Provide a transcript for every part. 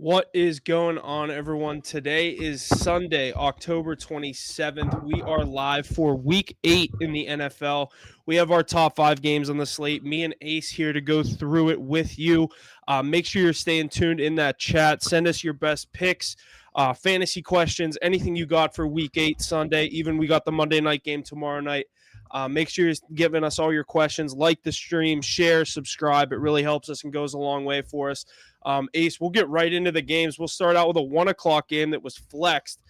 What is going on, everyone? Today is Sunday, October 27th. We are live for week 8 in the NFL. We have our top 5 games on the slate. Me and Ace here to go through it with you. Make sure you're staying tuned in that chat. Send us your best picks, fantasy questions, anything you got for week 8 Sunday. Even we got the Monday night game tomorrow night. Make sure you're giving us all your questions. Like the stream, share, subscribe. It really helps us and goes a long way for us. Ace, we'll get right into the games. We'll start out with a 1 o'clock game that was flexed.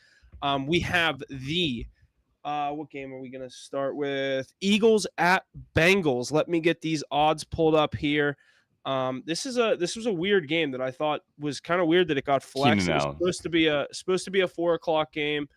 We have what game are we going to start with? Eagles at Bengals. Let me get these odds pulled up here. This was a weird game that I thought was kind of weird that it got flexed. Keenan It was Allen. supposed to be a 4 o'clock game.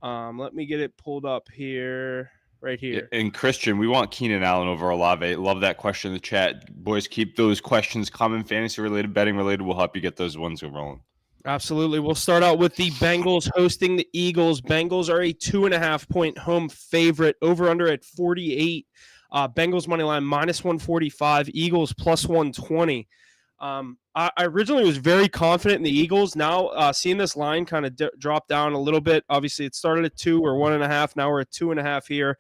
Let me get it pulled up here. Right here. And Christian, we want Keenan Allen over Olave. Love that question in the chat. Boys, keep those questions coming. Fantasy related, betting related. We'll help you get those ones rolling. Absolutely. We'll start out with the Bengals hosting the Eagles. Bengals are a 2.5-point home favorite. Over under at 48. Bengals money line minus 145. Eagles plus 120. I originally was very confident in the Eagles. Now seeing this line kind of drop down a little bit. Obviously, it started at 2 or 1.5. Now we're at 2.5 here.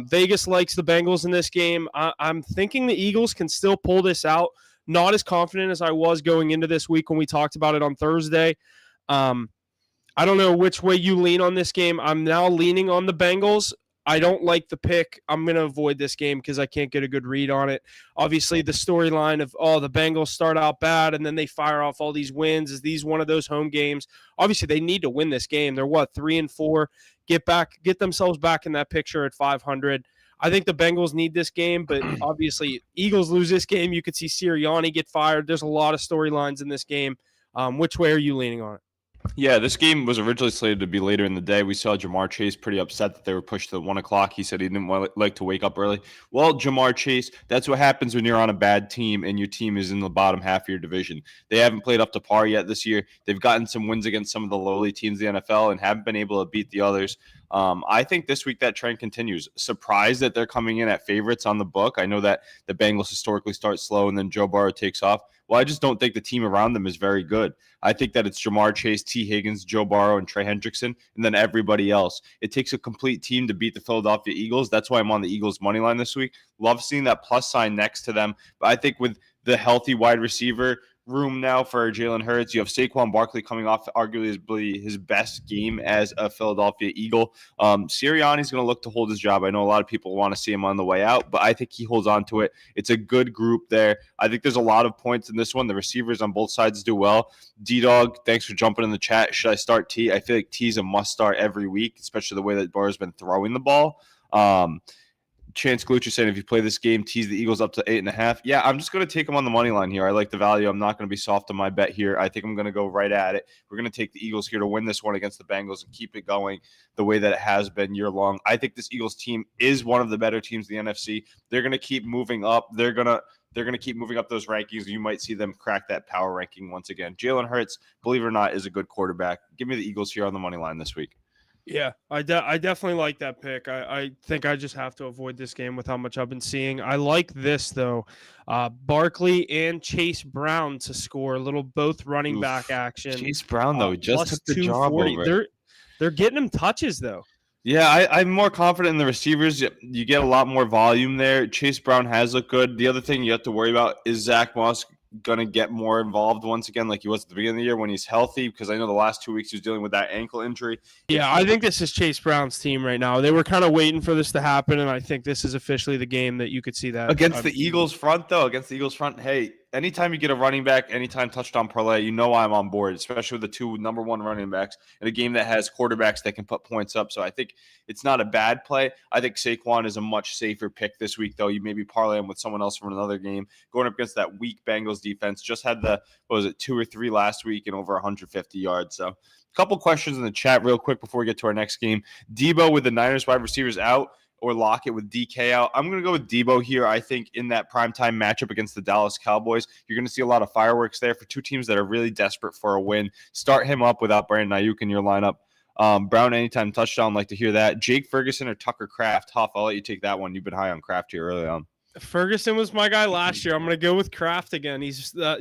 Vegas likes the Bengals in this game. I'm thinking the Eagles can still pull this out. Not as confident as I was going into this week when we talked about it on Thursday. I don't know which way you lean on this game. I'm now leaning on the Bengals. I don't like the pick. I'm going to avoid this game because I can't get a good read on it. Obviously, the storyline of, the Bengals start out bad and then they fire off all these wins. Is these one of those home games? Obviously, they need to win this game. They're, 3-4? Get themselves back in that picture at 500. I think the Bengals need this game, but obviously, Eagles lose this game. You could see Sirianni get fired. There's a lot of storylines in this game. Which way are you leaning on it? Yeah, this game was originally slated to be later in the day. We saw Jamar Chase pretty upset that they were pushed to 1 o'clock. He said he didn't like to wake up early. Well, Jamar Chase, that's what happens when you're on a bad team and your team is in the bottom half of your division. They haven't played up to par yet this year. They've gotten some wins against some of the lowly teams in the NFL and haven't been able to beat the others. I think this week that trend continues. Surprised that they're coming in at favorites on the book. I know that the Bengals historically start slow and then Joe Burrow takes off. Well, I just don't think the team around them is very good. I think that it's Jamar Chase, T. Higgins, Joe Burrow, and Trey Hendrickson, and then everybody else. It takes a complete team to beat the Philadelphia Eagles. That's why I'm on the Eagles' money line this week. Love seeing that plus sign next to them. But I think with the healthy wide receiver room now for Jalen Hurts, you have Saquon Barkley coming off arguably his best game as a Philadelphia Eagle. Sirianni's going to look to hold his job. I know a lot of people want to see him on the way out, but I think he holds on to it. It's a good group there. I think there's a lot of points in this one. The receivers on both sides do well. D-Dog, thanks for jumping in the chat. Should I start T? I feel like T's a must start every week, especially the way that Burrow's been throwing the ball. Chance Glucha saying if you play this game, tease the Eagles up to 8.5. Yeah, I'm just going to take them on the money line here. I like the value. I'm not going to be soft on my bet here. I think I'm going to go right at it. We're going to take the Eagles here to win this one against the Bengals and keep it going the way that it has been year long. I think this Eagles team is one of the better teams in the NFC. They're going to keep moving up. They're going to keep moving up those rankings. You might see them crack that power ranking once again. Jalen Hurts, believe it or not, is a good quarterback. Give me the Eagles here on the money line this week. Yeah, I definitely like that pick. I think I just have to avoid this game with how much I've been seeing. I like this, though. Barkley and Chase Brown to score, both running back action. Chase Brown, though, just took the job over. They're getting him touches, though. Yeah, I'm more confident in the receivers. You get a lot more volume there. Chase Brown has looked good. The other thing you have to worry about is Zach Moss going to get more involved once again like he was at the beginning of the year when he's healthy, because I know the last 2 weeks he was dealing with that ankle injury. Yeah, I think this is Chase Brown's team right now. They were kind of waiting for this to happen, and I think this is officially the game that you could see that. Against the Eagles front, hey, anytime you get a running back, anytime touchdown parlay, you know I'm on board, especially with the two number one running backs in a game that has quarterbacks that can put points up. So I think it's not a bad play. I think Saquon is a much safer pick this week, though. You maybe parlay him with someone else from another game. Going up against that weak Bengals defense, just had 2 or 3 last week and over 150 yards. So a couple questions in the chat real quick before we get to our next game. Debo with the Niners wide receivers out, or Lockett with DK out. I'm going to go with Debo here. I think in that primetime matchup against the Dallas Cowboys, you're going to see a lot of fireworks there for two teams that are really desperate for a win. Start him up without Brandon Ayuk in your lineup. Brown anytime touchdown, like to hear that. Jake Ferguson or Tucker Kraft? Huff, I'll let you take that one. You've been high on Kraft here early on. Ferguson was my guy last year. I'm going to go with Kraft again.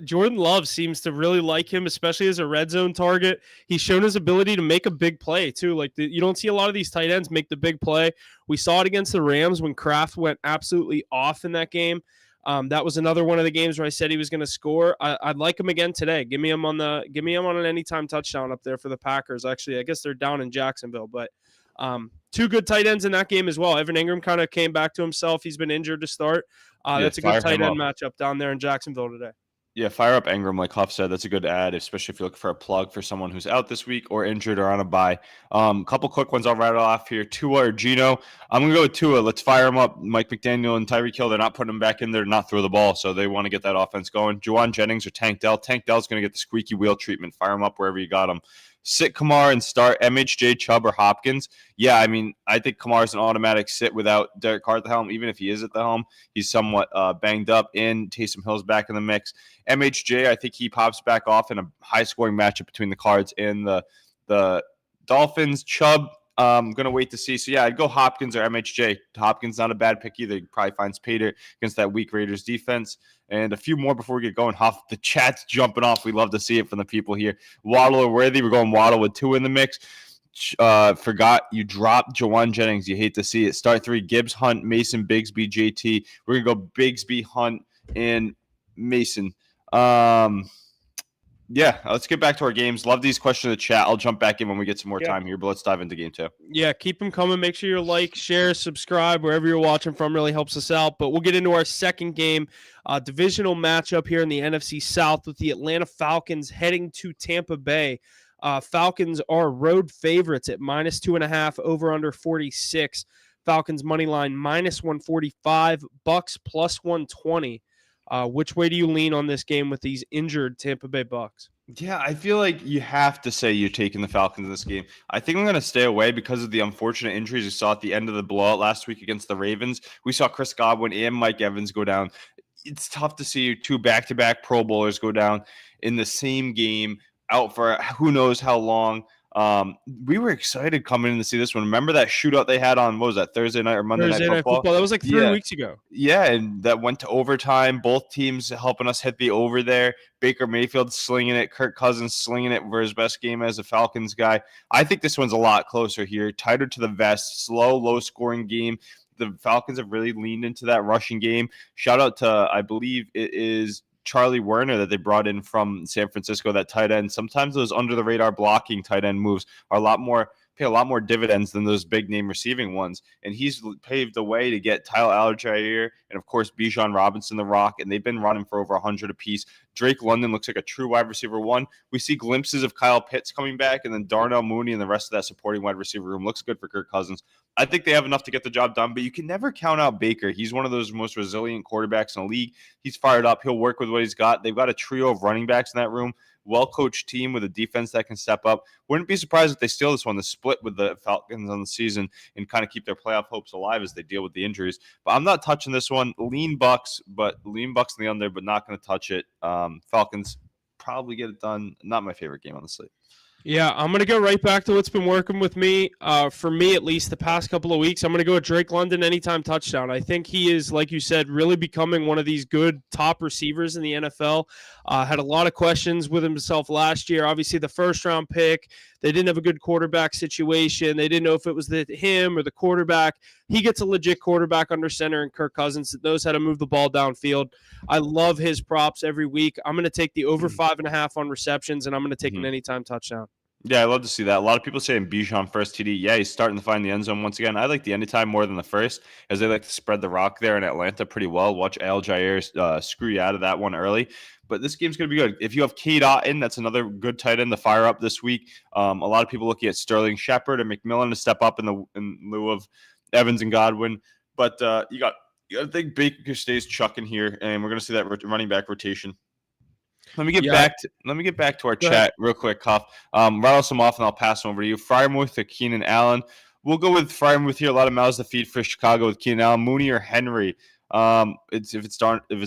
Jordan Love seems to really like him, especially as a red zone target. He's shown his ability to make a big play too. You don't see a lot of these tight ends make the big play. We saw it against the Rams when Kraft went absolutely off in that game. That was another one of the games where I said he was going to score. I'd like him again today. Give me him on an anytime touchdown up there for the Packers. Actually, I guess they're down in Jacksonville, but two good tight ends in that game as well. Evan Ingram kind of came back to himself. He's been injured to start. That's a good tight end matchup down there in Jacksonville today. Yeah, fire up Ingram, like Huff said. That's a good ad, especially if you're looking for a plug for someone who's out this week or injured or on a bye. Couple quick ones I'll rattle off here. Tua or Geno. I'm going to go with Tua. Let's fire him up. Mike McDaniel and Tyreek Hill, they're not putting him back in there to not throw the ball, so they want to get that offense going. Juwan Jennings or Tank Dell. Tank Dell's going to get the squeaky wheel treatment. Fire him up wherever you got him. Sit Kamar and start MHJ, Chubb, or Hopkins. Yeah, I mean, I think Kamar's an automatic sit without Derek Carr at the helm. Even if he is at the helm, he's somewhat banged up, and Taysom Hill's back in the mix. MHJ, I think he pops back off in a high-scoring matchup between the Cards and the Dolphins. Chubb, I'm going to wait to see. So, yeah, I'd go Hopkins or MHJ. Hopkins, not a bad pick either. He probably finds Pater against that weak Raiders defense. And a few more before we get going. Huff, the chat's jumping off. We love to see it from the people here. Waddle or Worthy, we're going Waddle with two in the mix. Forgot you dropped Juwan Jennings. You hate to see it. Start three, Gibbs, Hunt, Mason, Bigsby, JT. We're going to go Bigsby, Hunt, and Mason. Yeah, let's get back to our games. Love these questions in the chat. I'll jump back in when we get some more time here, but let's dive into game two. Yeah, keep them coming. Make sure you like, share, subscribe, wherever you're watching from. Really helps us out. But we'll get into our second game, divisional matchup here in the NFC South with the Atlanta Falcons heading to Tampa Bay. Falcons are road favorites at -2.5, over under 46. Falcons money line -145, Bucks +120. Which way do you lean on this game with these injured Tampa Bay Bucks? Yeah, I feel like you have to say you're taking the Falcons in this game. I think I'm going to stay away because of the unfortunate injuries we saw at the end of the blowout last week against the Ravens. We saw Chris Godwin and Mike Evans go down. It's tough to see two back-to-back Pro Bowlers go down in the same game, out for who knows how long. We were excited coming in to see this one. Remember that shootout they had on, what was that, Thursday night or Monday Night Football? That was like 3 weeks ago. Yeah, and that went to overtime. Both teams helping us hit the over there. Baker Mayfield slinging it. Kirk Cousins slinging it for his best game as a Falcons guy. I think this one's a lot closer here. Tighter to the vest. Slow, low-scoring game. The Falcons have really leaned into that rushing game. Shout out to, I believe it is Charlie Werner that they brought in from San Francisco, that tight end. Sometimes those under the radar blocking tight end moves are pay a lot more dividends than those big name receiving ones. And he's paved the way to get Tyler Algier and of course Bijan Robinson, the Rock, and they've been running for over 100 apiece. Drake London looks like a true wide receiver one. We see glimpses of Kyle Pitts coming back, and then Darnell Mooney and the rest of that supporting wide receiver room looks good for Kirk Cousins. I think they have enough to get the job done, but you can never count out Baker. He's one of those most resilient quarterbacks in the league. He's fired up. He'll work with what he's got. They've got a trio of running backs in that room. Well-coached team with a defense that can step up. Wouldn't be surprised if they steal this one, the split with the Falcons on the season, and kind of keep their playoff hopes alive as they deal with the injuries. But I'm not touching this one. Lean Bucks in the under, but not going to touch it. Falcons probably get it done. Not my favorite game on the slate. Yeah, I'm going to go right back to what's been working with me. For me, at least the past couple of weeks, I'm going to go with Drake London anytime touchdown. I think he is, like you said, really becoming one of these good top receivers in the NFL. Had a lot of questions with himself last year. Obviously, the first-round pick, they didn't have a good quarterback situation. They didn't know if it was him or the quarterback. He gets a legit quarterback under center in Kirk Cousins that knows how to move the ball downfield. I love his props every week. I'm going to take the over 5.5 on receptions, and I'm going to take an anytime touchdown. Yeah, I love to see that. A lot of people saying Bijan first TD. Yeah, he's starting to find the end zone once again. I like the anytime more than the first, as they like to spread the rock there in Atlanta pretty well. Watch Al Jair screw you out of that one early. But this game's going to be good. If you have Cade Otton, that's another good tight end to fire up this week. A lot of people looking at Sterling Shepard and McMillan to step up in lieu of Evans and Godwin. But you got to think Baker stays chucking here, and we're going to see that running back rotation. Let me get back to our chat real quick, Cuff. Rattle some off, and I'll pass them over to you. Fryermuth or Keenan Allen. We'll go with Fryermuth here. A lot of mouths to feed for Chicago with Keenan Allen. Mooney or Henry. It's if it's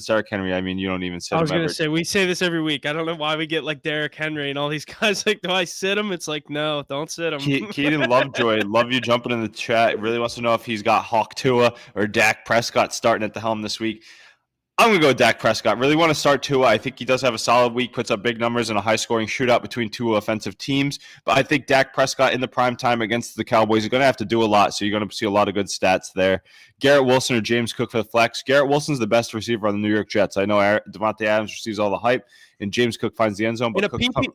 Derrick Henry, I mean, you don't even sit I him was gonna ever. say we say this every week. I don't know why we get like Derrick Henry and all these guys. Like, do I sit him? It's like, no, don't sit him. Keaton Lovejoy, love you jumping in the chat. Really wants to know if he's got Hawk Tua or Dak Prescott starting at the helm this week. I'm going to go with Dak Prescott. Really want to start Tua. I think he does have a solid week, puts up big numbers in a high-scoring shootout between two offensive teams. But I think Dak Prescott in the prime time against the Cowboys is going to have to do a lot, so you're going to see a lot of good stats there. Garrett Wilson or James Cook for the flex. Garrett Wilson's the best receiver on the New York Jets. I know Devontae Adams receives all the hype, and James Cook finds the end zone. But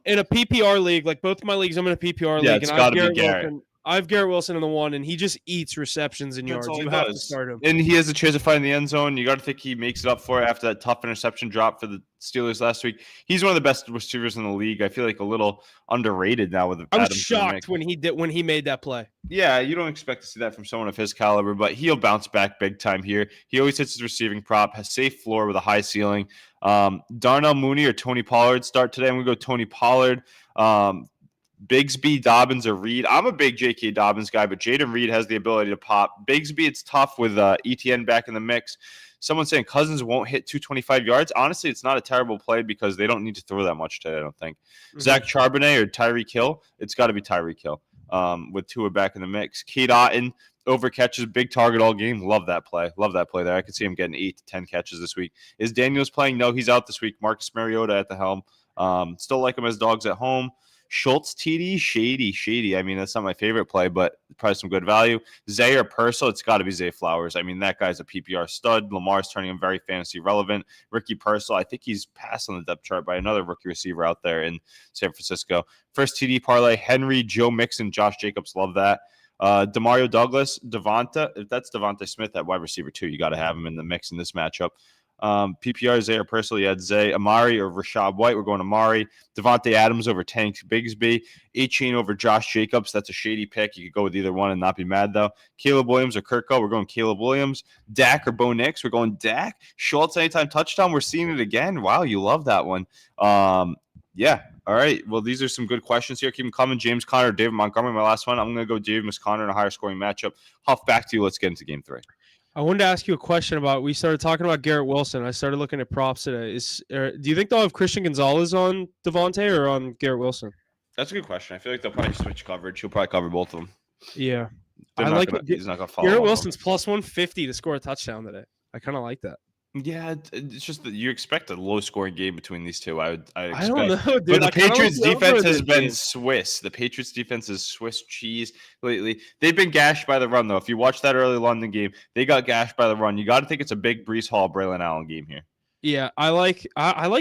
in a PPR league, like both of my leagues, I'm in a PPR league, it's and got to be Garrett. Wilson. I have Garrett Wilson in the one, and he just eats receptions and yards. You have to start him. And he has a chance of finding the end zone. You got to think he makes it up for it after that tough interception drop for the Steelers last week. He's one of the best receivers in the league. I feel like a little underrated now with I was shocked when he made that play. Yeah, you don't expect to see that from someone of his caliber, but he'll bounce back big time here. He always hits his receiving prop, has safe floor with a high ceiling. Darnell Mooney or Tony Pollard start today. I'm going to go Tony Pollard. Bigsby, Dobbins, or Reed. I'm a big J.K. Dobbins guy, but Jaden Reed has the ability to pop. Bigsby, it's tough with ETN back in the mix. Someone saying Cousins won't hit 225 yards. Honestly, it's not a terrible play because they don't need to throw that much today, I don't think. Mm-hmm. Zach Charbonnet or Tyreek Hill? It's got to be Tyreek Hill with Tua back in the mix. Cade Otton, over catches, big target all game. Love that play. Love that play there. I could see him getting 8 to 10 catches this week. Is Daniels playing? No, he's out this week. Marcus Mariota at the helm. Still like him as dogs at home. Schultz TD, shady. I mean, that's not my favorite play, but probably some good value. Zay or Purcell, it's got to be Zay Flowers. I mean, that guy's a PPR stud. Lamar's turning him very fantasy relevant. Ricky Purcell, I think he's passed on the depth chart by another rookie receiver out there in San Francisco. First TD parlay, Henry, Joe Mixon, Josh Jacobs, love that. Demario Douglas, Devonta, if that's Devonta Smith at wide receiver too, you got to have him in the mix in this matchup. PPR, Zay or Purcell, you had Zay, Amari or Rashad White. We're going Amari. Devontae Adams over Tank Bigsby. A-Chain over Josh Jacobs. That's a shady pick. You could go with either one and not be mad, though. Caleb Williams or Kirko. We're going Caleb Williams. Dak or Bo Nix. We're going Dak. Schultz anytime touchdown. We're seeing it again. Wow, you love that one. Yeah. All right. Well, these are some good questions here. Keep them coming. James Conner, David Montgomery, my last one. I'm going to go David Conner in a higher scoring matchup. Huff, back to you. Let's get into game 3. I wanted to ask you a question about. We started talking about Garrett Wilson. I started looking at props today. Do you think they'll have Christian Gonzalez on Devontae or on Garrett Wilson? That's a good question. I feel like they'll probably switch coverage. He'll probably cover both of them. Yeah, he's not going to follow. Garrett Wilson's plus 150 to score a touchdown today. I kind of like that. Yeah, it's just that you expect a low-scoring game between these two. I don't know, dude. But the Patriots' defense has been Swiss. The Patriots' defense is Swiss cheese lately. They've been gashed by the run, though. If you watch that early London game, they got gashed by the run. You got to think it's a big Breece Hall, Braylon Allen game here. Yeah, I like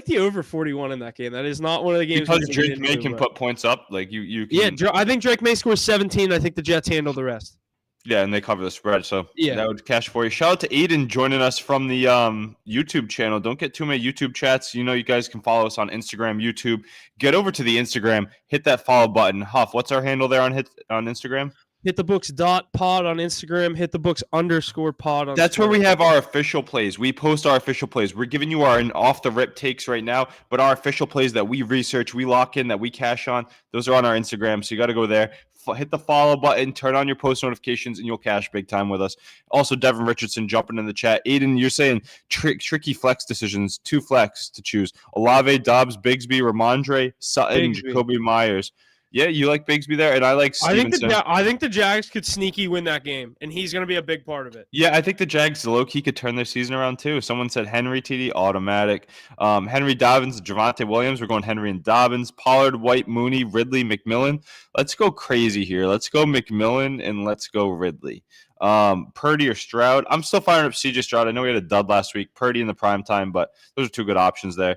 the over 41 in that game. That is not one of the games because Drake May can put points up. Like you can, yeah, I think Drake May scores 17. I think the Jets handle the rest. Yeah, and they cover the spread, so yeah, that would cash for you. Shout out to Aiden joining us from the YouTube channel. Don't get too many YouTube chats. You know, you guys can follow us on Instagram, YouTube. Get over to the Instagram, hit that follow button. Huff, what's our handle there on Instagram? HitTheBooks.pod on Instagram. HitTheBooks_pod on. That's Twitter. where we have our official plays. We post our official plays. We're giving you our off the rip takes right now, but our official plays that we research, we lock in, that we cash on, those are on our Instagram. So you got to go there. Hit the follow button, turn on your post notifications, and you'll cash big time with us. Also, Devin Richardson jumping in the chat. Aiden, you're saying tricky flex decisions. 2 flex to choose. Olave, Dobbs, Bigsby, Ramondre, Sutton, Jacoby Myers. Yeah, you like Bigsby there, and I like Stevenson. I think the Jags could sneaky win that game, and he's going to be a big part of it. Yeah, I think the Jags low-key could turn their season around too. Someone said Henry TD, automatic. Henry Dobbins, Javonte Williams. We're going Henry and Dobbins. Pollard, White, Mooney, Ridley, McMillan. Let's go crazy here. Let's go McMillan, and let's go Ridley. Purdy or Stroud. I'm still firing up CJ Stroud. I know we had a dud last week. Purdy in the prime time, but those are 2 good options there.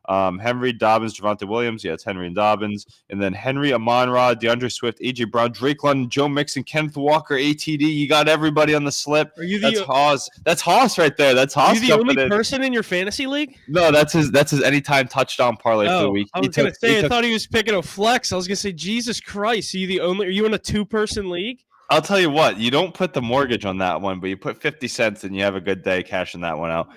Henry, Dobbins, Javonte Williams. Yeah, it's Henry and Dobbins. And then Henry, Amon-Ra, DeAndre Swift, A.J. Brown, Drake London, Joe Mixon, Kenneth Walker, ATD. You got everybody on the slip. That's Haas. That's Haas right there. That's Haas. Are you the only person in your fantasy league? No, that's his anytime touchdown parlay for the week. I was going to say, I thought he was picking a flex. I was going to say, Jesus Christ. Are you in a 2-person league? I'll tell you what, you don't put the mortgage on that one, but you put 50 cents and you have a good day cashing that one out.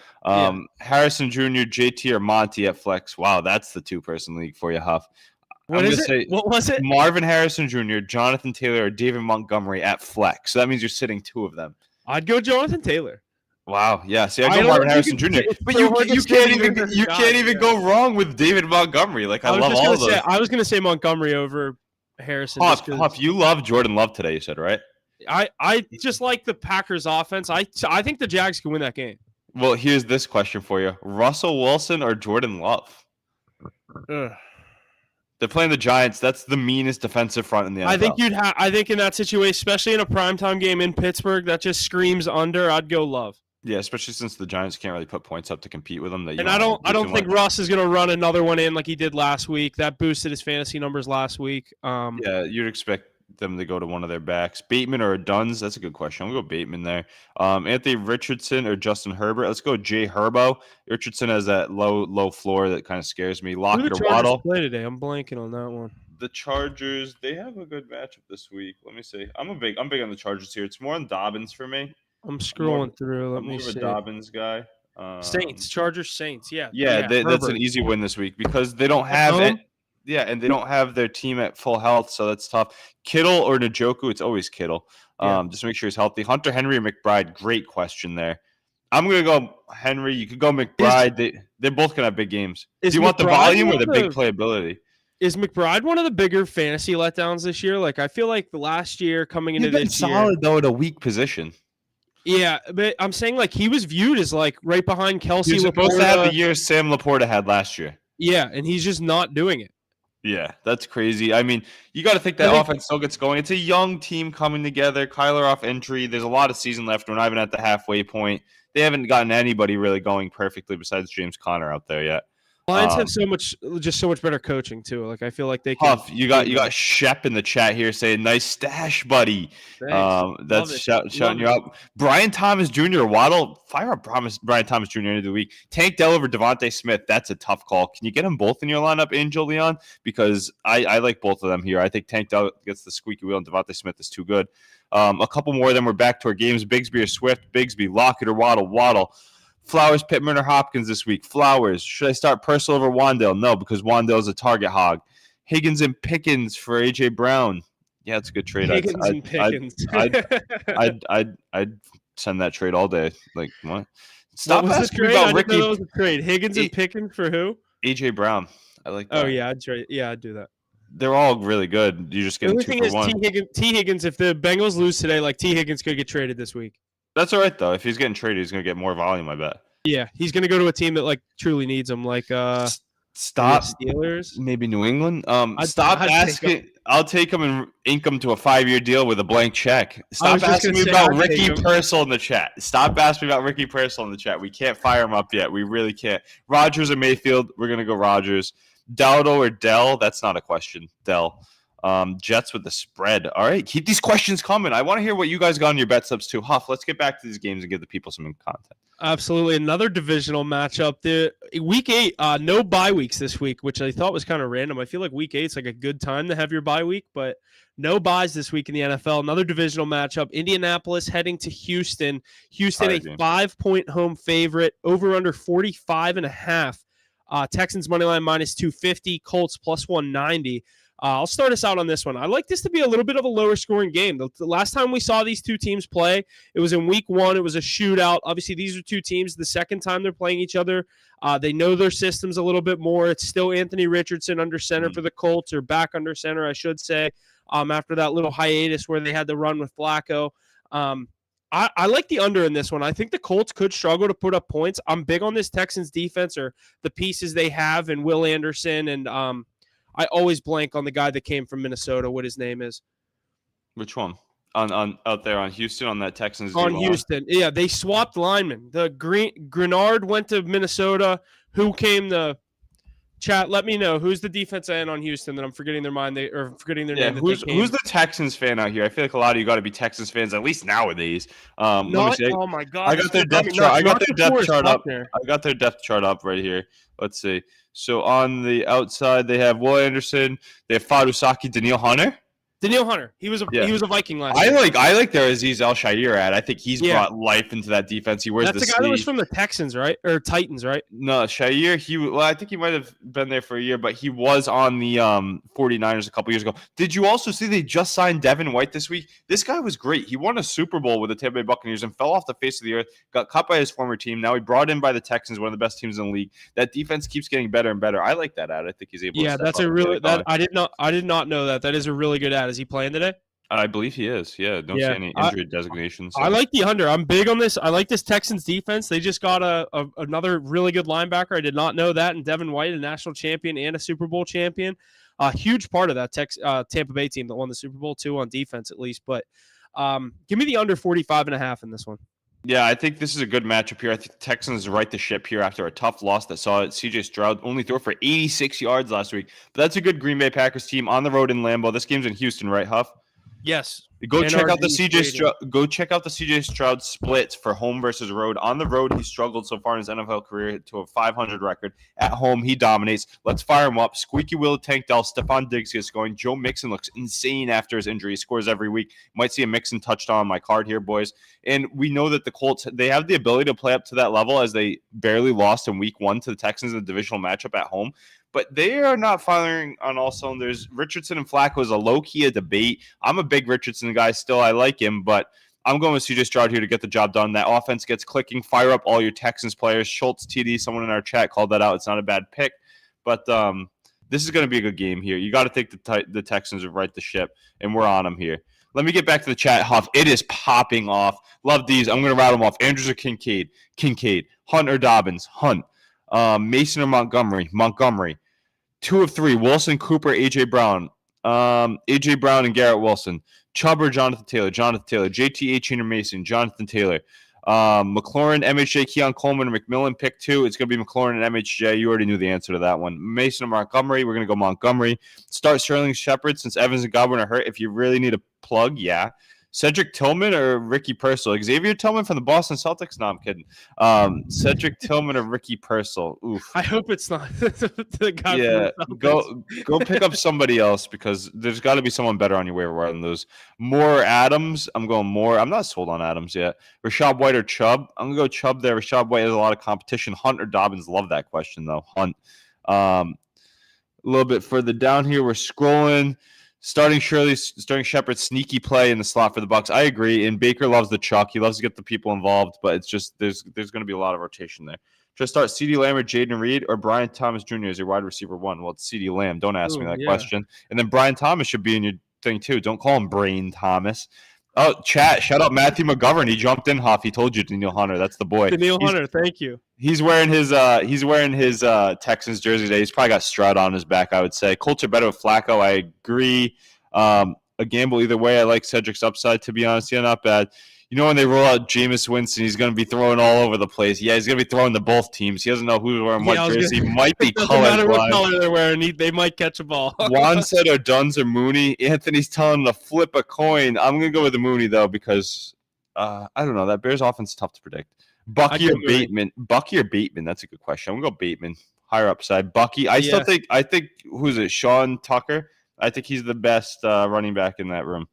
Harrison Jr., JT, or Monty at flex. Wow, that's the 2-person league for you, Huff. What was it? Marvin Harrison Jr., Jonathan Taylor, or David Montgomery at flex. So that means you're sitting 2 of them. I'd go Jonathan Taylor. Wow. Yeah. See, I I go don't Marvin know if Harrison you Jr., can. It's but so hard to you say can't these even are you guys, can't even yeah. go wrong with David Montgomery. Like I I was love just all gonna of say those. I was gonna say Montgomery over Harrison just Huff, because you love Jordan Love today. You said right. I just like the Packers offense. I think the Jags can win that game. Well, here's this question for you: Russell Wilson or Jordan Love? Ugh. They're playing the Giants. That's the meanest defensive front in the I think NFL. I think in that situation, especially in a primetime game in Pittsburgh, that just screams under. I'd go Love. Yeah, especially since the Giants can't really put points up to compete with them. That you And don't have to I do don't too think much. Russ is gonna run another one in like he did last week. That boosted his fantasy numbers last week. Yeah, you'd expect them to go to one of their backs. Bateman or Duns? That's a good question. I'm gonna go Bateman there. Anthony Richardson or Justin Herbert? Let's go Jay Herbo. Richardson has that low floor that kind of scares me. Who do the Lockett or Chargers Waddle? play today? I'm blanking on that one. The Chargers, they have a good matchup this week. Let me see. I'm big on the Chargers here. It's more on Dobbins for me. I'm I'm more, scrolling through. Let I'm me more of a see. Dobbins guy. Saints, Chargers, Saints. Yeah, Yeah, that's an Herbert. easy win this week because they don't At have it. home? Yeah, and they don't have their team at full health, so that's tough. Kittle or Njoku? It's always Kittle. Yeah. Just make sure he's healthy. Hunter Henry or McBride? Great question there. I'm gonna go Henry. You could go McBride. They're both gonna have big games. Do Is you want the McBride volume one or the of big playability? Is McBride one of the bigger fantasy letdowns this year? Like I feel like the last year coming into He's been this year, solid though at a weak position. yeah, but I'm saying like he was viewed as like right behind Kelsey. He's supposed to have Laporta. the year Sam Laporta had last year. Yeah, and he's just not doing it. Yeah, that's crazy. I mean, you got to think that offense still gets going. It's a young team coming together. Kyler off injury. There's a lot of season left. We're not even at the halfway point. They haven't gotten anybody really going perfectly besides James Conner out there yet. Lions have so much better coaching too. Like I feel like they can. Huff, you got Shep in the chat here saying nice stash, buddy. That's shouting you out. Brian Thomas Jr. Waddle, fire up Brian Thomas Jr. into the week. Tank Dell over Devontae Smith. That's a tough call. Can you get them both in your lineup, Angel Leon? Because I like both of them here. I think Tank Dell gets the squeaky wheel and Devontae Smith is too good. A couple more of them. We're back to our games. Bigsby or Swift? Bigsby. Lockett or Waddle? Waddle. Flowers, Pittman, or Hopkins this week? Flowers. Should I start Purcell over Wandale? No, because Wandale is a target hog. Higgins and Pickens for A.J. Brown. Yeah, it's a good trade. Higgins and Pickens. I'd send that trade all day. Like, what? Stop asking me about Ricky. That was a trade. Higgins and Pickens for who? A.J. Brown. I like that. Oh, yeah, I'd trade. Yeah, I'd do that. They're all really good. You're just getting 2 for 1. T. Higgins, if the Bengals lose today, like T. Higgins could get traded this week. That's all right, though. If he's getting traded, he's going to get more volume, I bet. Yeah, he's going to go to a team that like truly needs him, like stop Steelers, maybe New England. Stop asking. I'll take him and ink him to a 5-year deal with a blank check. Stop asking me about Ricky Purcell in the chat. Stop asking me about Ricky Purcell in the chat. We can't fire him up yet. We really can't. Rodgers or Mayfield? We're going to go Rodgers. Dowdo or Dell? That's not a question. Dell. Jets with the spread. All right, keep these questions coming. I want to hear what you guys got on your bet subs too. Huff, let's get back to these games and give the people some content. Absolutely. Another divisional matchup. The week 8, no bye weeks this week, which I thought was kind of random. I feel like week 8 is like a good time to have your bye week, but no buys this week in the NFL. Another divisional matchup. Indianapolis heading to Houston. Houston, a 5-point home favorite. Over under 45.5. Texans money line minus 250. Colts plus 190. I'll start us out on this one. I like this to be a little bit of a lower scoring game. The last time we saw these two teams play, it was in week 1. It was a shootout. Obviously, these are two teams. The second time they're playing each other, they know their systems a little bit more. It's still Anthony Richardson under center for the Colts, or back under center, I should say, after that little hiatus where they had to run with Flacco. I like the under in this one. I think the Colts could struggle to put up points. I'm big on this Texans defense, or the pieces they have, and Will Anderson, and I always blank on the guy that came from Minnesota, what his name is. Which one? On out there on Houston, on that Texans on Houston. Yeah, they swapped linemen. The Grenard went to Minnesota. Who came to chat? Let me know. Who's the defense end on Houston that I'm forgetting their name? Who's the Texans fan out here? I feel like a lot of you got to be Texans fans, at least nowadays. Let me see. Oh my God! I got their depth chart. I got their depth chart up. I got their depth chart up right here. Let's see. So on the outside, they have Will Anderson. They have Fadusaki, Daniil Hunter. Daniil Hunter. He was a Viking last year. I like their Aziz Al-Shaair ad. I think he's brought life into that defense. He wears That's the guy that was from the Texans, right? Or Titans, right? No, Shaair, I think he might have been there for a year, but he was on the 49ers a couple years ago. Did you also see they just signed Devin White this week? This guy was great. He won a Super Bowl with the Tampa Bay Buccaneers and fell off the face of the earth, got cut by his former team. Now he brought in by the Texans, one of the best teams in the league. That defense keeps getting better and better. I like that ad. I think he's able to step that's up a really that I did not know that. That is a really good ad. Is he playing today? I believe he is. Yeah, don't see any injury designations. So. I like the under. I'm big on this. I like this Texans defense. They just got another really good linebacker. I did not know that. And Devin White, a national champion and a Super Bowl champion. A huge part of that Tampa Bay team that won the Super Bowl too, on defense at least. But give me the under 45.5 in this one. Yeah, I think this is a good matchup here. I think the Texans right the ship here after a tough loss that saw CJ Stroud only throw for 86 yards last week. But that's a good Green Bay Packers team on the road in Lambeau. This game's in Houston, right, Huff? Yes. Go check out the CJ Stroud splits for home versus road. On the road, he struggled so far in his NFL career to a 500 record. At home, he dominates. Let's fire him up. Squeaky Will, Tank Dell, Stephon Diggs gets going. Joe Mixon looks insane after his injury. He scores every week. Might see a Mixon touchdown on my card here, boys. And we know that the Colts, they have the ability to play up to that level as they barely lost in week 1 to the Texans in the divisional matchup at home. But they are not firing on all cylinders. Richardson and Flacco is a low-key debate. I'm a big Richardson guy still. I like him, but I'm going with CJ Stroud here to get the job done. That offense gets clicking. Fire up all your Texans players. Schultz, TD, someone in our chat called that out. It's not a bad pick. But this is going to be a good game here. You got to think the Texans have right the ship, and we're on them here. Let me get back to the chat, Huff. It is popping off. Love these. I'm going to rattle them off. Andrews or Kincaid? Kincaid. Hunt or Dobbins? Hunt. Mason or Montgomery? Montgomery. 2 of 3, Wilson, Cooper, A.J. Brown. A.J. Brown and Garrett Wilson. Chubb or Jonathan Taylor? Jonathan Taylor. JT, Achane or Mason? Jonathan Taylor. McLaurin, MHJ, Keon Coleman, or McMillan, pick 2. It's going to be McLaurin and MHJ. You already knew the answer to that one. Mason or Montgomery? We're going to go Montgomery. Start Sterling Shepard since Evans and Godwin are hurt. If you really need a plug, yeah. Cedric Tillman or Ricky Purcell? Xavier Tillman from the Boston Celtics? No, I'm kidding. Cedric Tillman or Ricky Purcell? Oof. I hope it's not the guy. Yeah, go pick up somebody else because there's got to be someone better on your waiver wire than those. More Adams. I'm going more. I'm not sold on Adams yet. Rashad White or Chubb? I'm going to go Chubb there. Rashad White has a lot of competition. Hunt or Dobbins? Love that question, though. Hunt. A little bit further down here, we're scrolling. Starting Shepard, sneaky play in the slot for the Bucs. I agree. And Baker loves the chuck. He loves to get the people involved, but it's just there's going to be a lot of rotation there. Should I start CeeDee Lamb or Jaden Reed or Brian Thomas Jr. as your wide receiver 1? Well, it's CeeDee Lamb. Don't ask me that question. And then Brian Thomas should be in your thing too. Don't call him Brain Thomas. Oh, chat. Shout out Matthew McGovern. He jumped in, Huff. He told you Daniil Hunter. That's the boy. Daniil Hunter, thank you. He's wearing his Texans jersey today. He's probably got Stroud on his back, I would say. Colts are better with Flacco. I agree. A gamble either way. I like Cedric's upside, to be honest. Yeah, not bad. You know when they roll out Jameis Winston, he's going to be throwing all over the place. Yeah, he's going to be throwing to both teams. He doesn't know who's wearing what jersey. He might be colorblind. No matter what color they're wearing, they might catch a ball. Juan said or Duns or Mooney. Anthony's telling him to flip a coin. I'm going to go with the Mooney, though, because I don't know. That Bears offense is tough to predict. Bucky or Bateman? Bucky or Bateman? That's a good question. I'm going to go Bateman. Higher upside. Bucky. I think, who's it? Sean Tucker? I think he's the best running back in that room.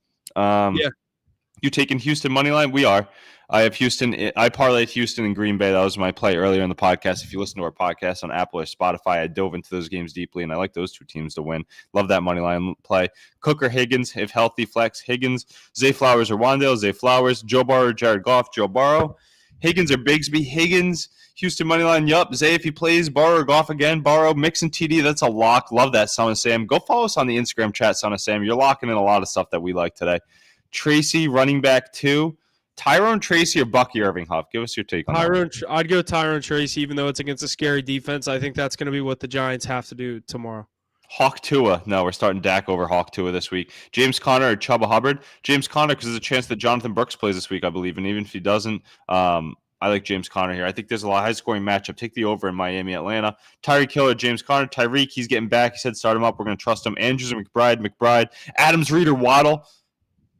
You taking Houston money line? We are. I have Houston. I parlayed Houston and Green Bay. That was my play earlier in the podcast. If you listen to our podcast on Apple or Spotify, I dove into those games deeply, and I like those two teams to win. Love that money line play. Cook or Higgins, if healthy, flex Higgins. Zay Flowers or Wandale, Zay Flowers. Joe Burrow or Jared Goff, Joe Burrow. Higgins or Bigsby, Higgins. Houston money line, yup. Zay if he plays. Burrow or Goff again. Burrow, Mixon TD, that's a lock. Love that, Son of Sam. Go follow us on the Instagram chat, Son of Sam. You're locking in a lot of stuff that we like today. Tracy, running back 2. Tyrone Tracy or Bucky Irving, Huff? Give us your take on that. I'd go Tyrone Tracy, even though it's against a scary defense. I think that's going to be what the Giants have to do tomorrow. Hawk Tua. No, we're starting Dak over Hawk Tua this week. James Conner or Chuba Hubbard? James Conner, because there's a chance that Jonathan Brooks plays this week, I believe. And even if he doesn't, I like James Conner here. I think there's a lot of high-scoring matchup. Take the over in Miami, Atlanta. Tyreek Hill or James Conner. Tyreek, he's getting back. He said start him up. We're going to trust him. Andrews or McBride. Adams, Reed or Waddle.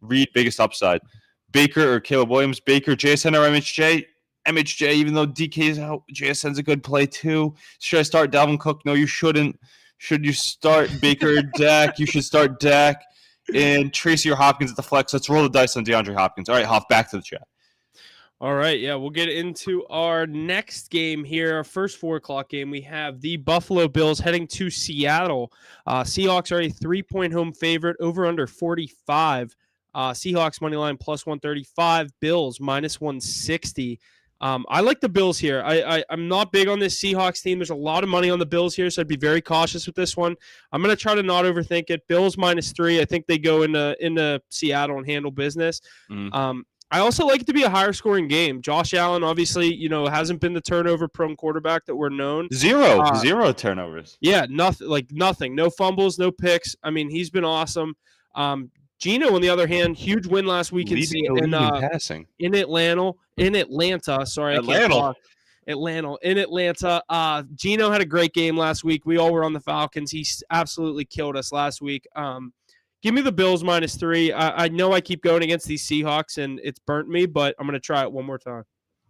Reed, biggest upside. Baker or Caleb Williams. Baker, JSN or MHJ. MHJ, even though DK's out, JSN's a good play too. Should I start Dalvin Cook? No, you shouldn't. Should you start Baker or Dak? You should start Dak. and Tracy or Hopkins at the flex. Let's roll the dice on DeAndre Hopkins. All right, Hoff, back to the chat. All right, yeah, we'll get into our next game here. Our first 4 o'clock game, we have the Buffalo Bills heading to Seattle. Seahawks are a 3-point home favorite, over under 45. Seahawks money line plus 135, Bills minus 160. I like the Bills here. I'm not big on this Seahawks team. There's a lot of money on the Bills here, so I'd be very cautious with this one. I'm going to try to not overthink it. Bills minus 3. I think they go into Seattle and handle business. I also like it to be a higher scoring game. Josh Allen, obviously, hasn't been the turnover prone quarterback that we're known. Zero turnovers. Yeah, nothing. No fumbles, no picks. I mean, he's been awesome. Gino, on the other hand, huge win last week in passing in Atlanta. Sorry, I can't talk. Atlanta. Gino had a great game last week. We all were on the Falcons. He absolutely killed us last week. Give me the Bills minus 3. I know I keep going against these Seahawks, and it's burnt me, but I'm going to try it one more time.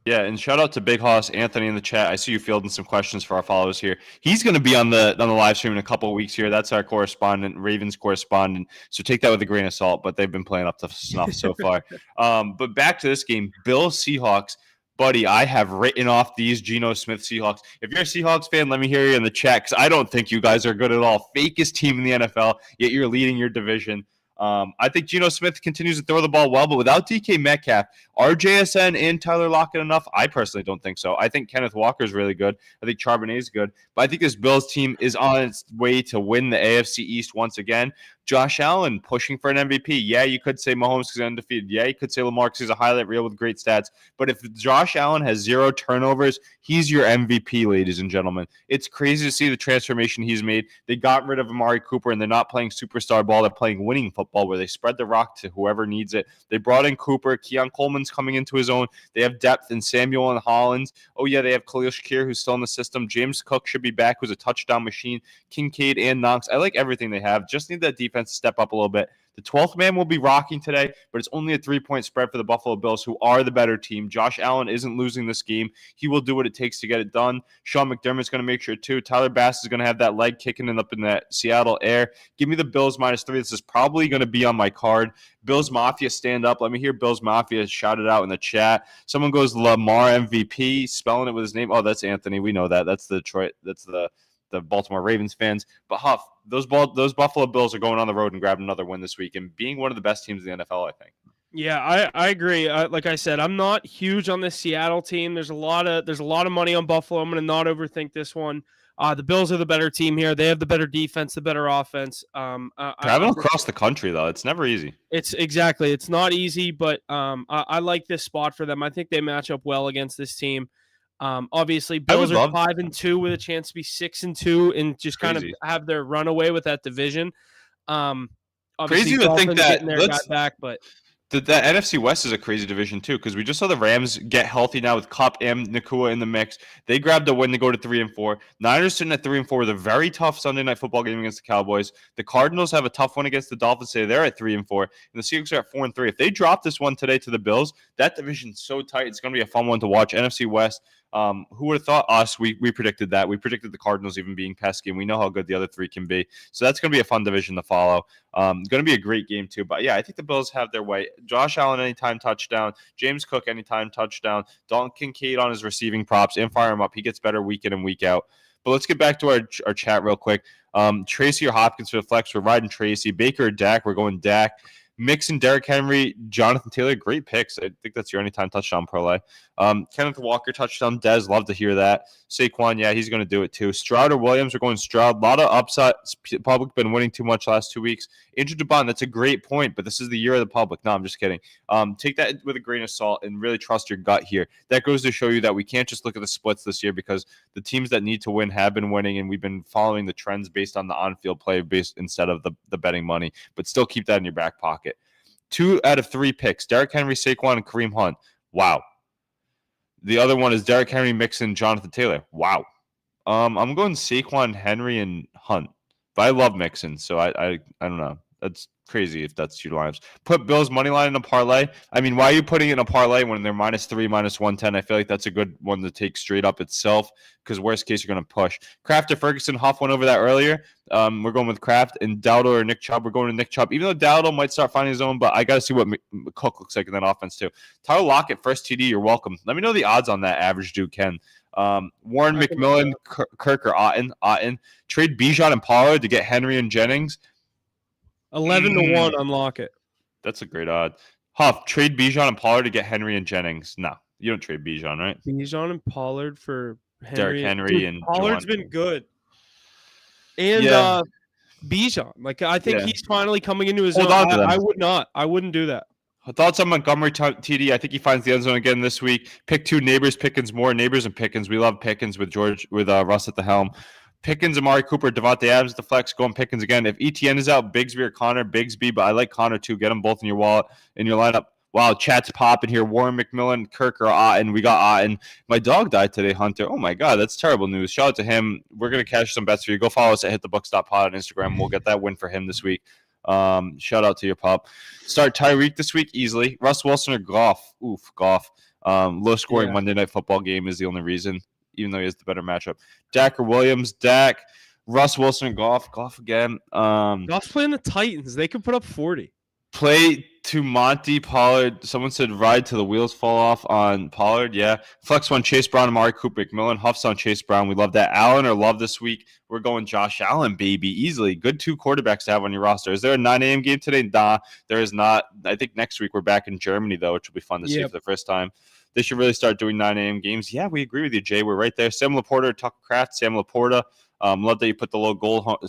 Yeah, and shout out to Big Hoss Anthony in the chat. I see you fielding some questions for our followers here. He's going to be on the live stream in a couple of weeks here. That's our correspondent, Ravens correspondent. So take that with a grain of salt, but they've been playing up to snuff so far. But back to this game, Bills Seahawks. Buddy, I have written off these Geno Smith Seahawks. If you're a Seahawks fan, let me hear you in the chat, because I don't think you guys are good at all. Fakest team in the NFL, yet you're leading your division. I think Geno Smith continues to throw the ball well, but without DK Metcalf, are JSN and Tyler Lockett enough? I personally don't think so. I think Kenneth Walker is really good. I think Charbonnet is good. But I think this Bills team is on its way to win the AFC East once again. Josh Allen pushing for an MVP. Yeah, you could say Mahomes is undefeated. Yeah, you could say Lamar because he's a highlight reel with great stats. But if Josh Allen has 0 turnovers, he's your MVP, ladies and gentlemen. It's crazy to see the transformation he's made. They got rid of Amari Cooper, and they're not playing superstar ball. They're playing winning football where they spread the rock to whoever needs it. They brought in Cooper. Keon Coleman's coming into his own. They have depth in Samuel and Hollins. Oh, yeah, they have Khalil Shakir, who's still in the system. James Cook should be back, who's a touchdown machine. Kincaid and Knox. I like everything they have. Just need that defense to step up a little bit. The 12th man will be rocking today, but it's only a 3-point spread for the Buffalo Bills, who are the better team. Josh Allen isn't losing this game. He will do what it takes to get it done. Sean McDermott's going to make sure, too. Tyler Bass is going to have that leg kicking it up in that Seattle air. Give me the Bills minus 3. This is probably going to be on my card. Bills Mafia, stand up. Let me hear Bills Mafia shout it out in the chat. Someone goes Lamar MVP, spelling it with his name. Oh, that's Anthony. We know that. That's the Detroit. That's the Baltimore Ravens fans. But Huff, those Buffalo Bills are going on the road and grabbing another win this week and being one of the best teams in the NFL, I think. Yeah, I agree. Like I said, I'm not huge on this Seattle team. There's a lot of money on Buffalo. I'm going to not overthink this one. The Bills are the better team here. They have the better defense, the better offense. Traveling across the country, though, it's never easy. It's not easy, but I like this spot for them. I think they match up well against this team. Obviously, Bills are 5-2 with a chance to be 6-2 and just kind of have their runaway with that division. Crazy to think that got back, but the NFC West is a crazy division too, because we just saw the Rams get healthy now with Kupp and Nakua in the mix. They grabbed a win to go to 3-4. Niners sitting at 3-4 with a very tough Sunday night football game against the Cowboys. The Cardinals have a tough one against the Dolphins today. They're at 3-4, and the Seahawks are at 4-3. If they drop this one today to the Bills, that division's so tight. It's going to be a fun one to watch. NFC West. Who would have thought us? We predicted that. We predicted the Cardinals even being pesky, and we know how good the other 3 can be. So that's going to be a fun division to follow. Going to be a great game too. But yeah, I think the Bills have their way. Josh Allen anytime touchdown. James Cook anytime touchdown. Dalton Kincaid on his receiving props and fire him up. He gets better week in and week out. But let's get back to our chat real quick. Tracy or Hopkins for the flex. We're riding Tracy. Baker or Dak. We're going Dak. Mixon, Derrick Henry, Jonathan Taylor, great picks. I think that's your anytime touchdown parlay. Kenneth Walker, touchdown. Dez, love to hear that. Saquon, yeah, he's going to do it too. Stroud or Williams, we're going Stroud. A lot of upsets. Public been winning too much last 2 weeks. Andrew Dubon, that's a great point, but this is the year of the public. No, I'm just kidding. Take that with a grain of salt and really trust your gut here. That goes to show you that we can't just look at the splits this year, because the teams that need to win have been winning, and we've been following the trends based on the on-field play based instead of the betting money. But still keep that in your back pocket. 2 out of 3 picks, Derrick Henry, Saquon, and Kareem Hunt. Wow. The other one is Derrick Henry, Mixon, Jonathan Taylor. Wow. I'm going Saquon, Henry, and Hunt. But I love Mixon, so I don't know. That's crazy if that's your lineups. Put Bills money line in a parlay. I mean, why are you putting it in a parlay when they're -3, -110? I feel like that's a good one to take straight up itself because worst case you're going to push. Kraft or Ferguson, Huff went over that earlier. We're going with Kraft and Dowdle or Nick Chubb. We're going to Nick Chubb, even though Dowdle might start finding his own. But I got to see what Cook looks like in that offense too. Tyler Lockett, first TD. You're welcome. Let me know the odds on that average dude, Ken. Warren McMillan, Kirk or Otten. Trade Bijan and Pollard to get Henry and Jennings. 11-1 unlock it. That's a great odd. Huff, trade Bijan and Pollard to get Henry and Jennings. No, you don't trade Bijan, right? Bijan and Pollard for Henry. Derrick Henry and Pollard's Juwan. been good. And Bijan, like I think he's finally coming into his own. I would not. I wouldn't do that. Thoughts on Montgomery TD? I think he finds the end zone again this week. Pick 2 Neighbors, Pickens more. Neighbors and Pickens. We love Pickens with Russ at the helm. Pickens, Amari Cooper, Devontae Adams at the flex. Going Pickens again. If ETN is out, Bigsby or Connor, Bigsby, but I like Connor too. Get them both in your wallet, in your lineup. Wow, chat's popping here. Warren McMillan, Kirk or Otten. We got Otten. My dog died today, Hunter. Oh my God, that's terrible news. Shout out to him. We're going to cash some bets for you. Go follow us at hitthebooks.pod on Instagram. We'll get that win for him this week. Shout out to your pup. Start Tyreek this week easily. Russ Wilson or Goff. Goff. Low scoring Monday Night Football game is the only reason, even though he has the better matchup. Dak or Williams. Dak. Russ Wilson or Goff. Goff again. Goff's playing the Titans. They could put up 40. Play to Monty Pollard. Someone said ride till the wheels fall off on Pollard. Yeah. Flex one, Chase Brown, Amari Cooper, McMillan. Huffs on Chase Brown. We love that. Allen or Love this week. We're going Josh Allen, baby. Easily. Good 2 quarterbacks to have on your roster. Is there a 9 a.m. game today? Nah, there is not. I think next week we're back in Germany, though, which will be fun to see for the first time. They should really start doing 9 a.m. games. Yeah, we agree with you, Jay. We're right there. Sam Laporta, Tucker Kraft, Sam Laporta. Love that you put the little goal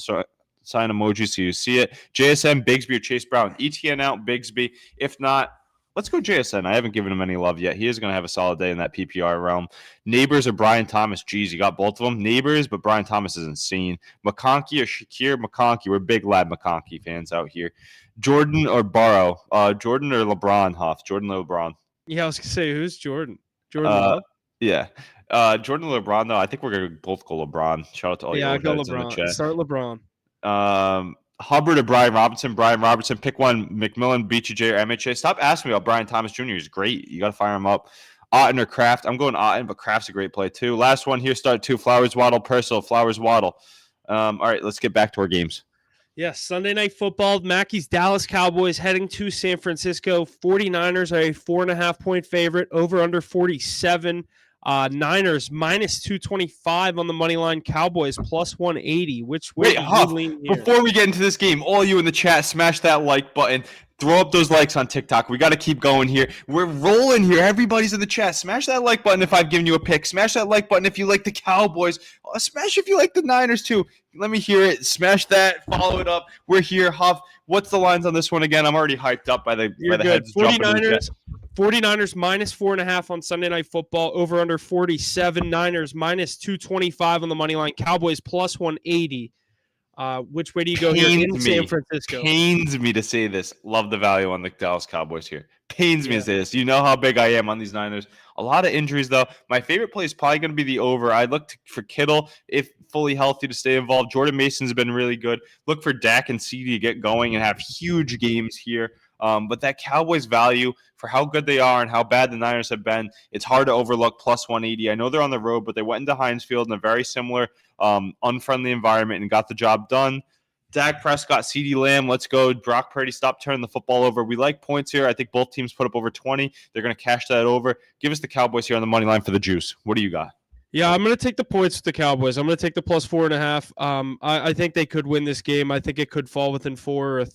sign emoji so you see it. JSN, Bigsby, or Chase Brown. ETN out, Bigsby. If not, let's go JSN. I haven't given him any love yet. He is going to have a solid day in that PPR realm. Neighbors or Brian Thomas. Geez, you got both of them. Neighbors, but Brian Thomas is insane. McConkey or Shakir. McConkey. We're big lad McConkey fans out here. Jordan or Burrow. Jordan or LeBron, Huff. Jordan or LeBron. Yeah, I was going to say, who's Jordan? Jordan Love? Yeah. Jordan or LeBron, though. I think we're going to both go LeBron. Shout out to all you go LeBron. In the chat. Start LeBron. Hubbard or Brian Robinson. Brian Robertson. Pick one. McMillan, BTJ, or MHA. Stop asking me about Brian Thomas Jr. He's great. You got to fire him up. Otten or Kraft. I'm going Otten, but Kraft's a great play too. Last one here. Start 2. Flowers, Waddle, Purcell. Flowers, Waddle. All right, let's get back to our games. Yes, Sunday Night Football. Mackey's Dallas Cowboys heading to San Francisco. 49ers are a 4.5-point favorite. Over under 47. Niners -225 on the money line. Cowboys +180. Which way? Wait, Huff, before we get into this game, all you in the chat, smash that like button. Throw up those likes on TikTok. We got to keep going here. We're rolling here. Everybody's in the chat. Smash that like button if I've given you a pick. Smash that like button if you like the Cowboys. Smash if you like the Niners too. Let me hear it. Smash that. Follow it up. We're here. Huff, what's the lines on this one again? I'm already hyped up by the heads. 49ers -4.5 on Sunday Night Football. Over under 47. Niners -225 on the money line. Cowboys +180. Which way do you go here in San Francisco? Pains me to say this. Love the value on the Dallas Cowboys here. Pains me to say this. You know how big I am on these Niners. A lot of injuries, though. My favorite play is probably going to be the over. I look for Kittle, if fully healthy, to stay involved. Jordan Mason's been really good. Look for Dak and CD to get going and have huge games here. But that Cowboys value for how good they are and how bad the Niners have been, it's hard to overlook. +180. I know they're on the road, but they went into Heinz Field in a very similar unfriendly environment and got the job done. Dak Prescott, CeeDee Lamb, let's go. Brock Purdy, stop turning the football over. We like points here. I think both teams put up over 20. They're going to cash that over. Give us the Cowboys here on the money line for the juice. What do you got? Yeah, I'm going to take the points with the Cowboys. I'm going to take the +4.5. I think they could win this game. I think it could fall within 4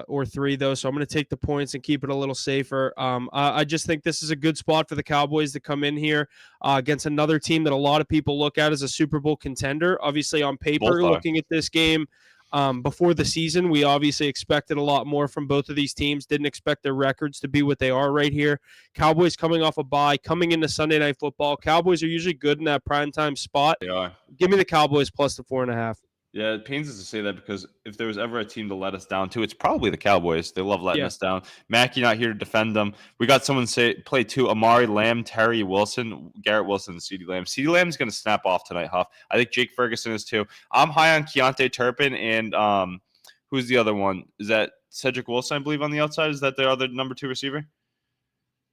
or 3, though. So I'm going to take the points and keep it a little safer. I just think this is a good spot for the Cowboys to come in here against another team that a lot of people look at as a Super Bowl contender. Obviously, on paper, looking at this game, before the season, we obviously expected a lot more from both of these teams. Didn't expect their records to be what they are right here. Cowboys coming off a bye, coming into Sunday Night Football. Cowboys are usually good in that primetime spot. They are. Give me the Cowboys plus the 4.5. Yeah, it pains us to say that because if there was ever a team to let us down too, it's probably the Cowboys. They love letting us down. Mackey not here to defend them. We got someone say play 2, Amari Lamb, Terry Wilson, Garrett Wilson, and CeeDee Lamb. CeeDee Lamb's going to snap off tonight, Huff. I think Jake Ferguson is too. I'm high on Keontae Turpin and who's the other one? Is that Cedric Wilson, I believe, on the outside. Is that the other number 2 receiver?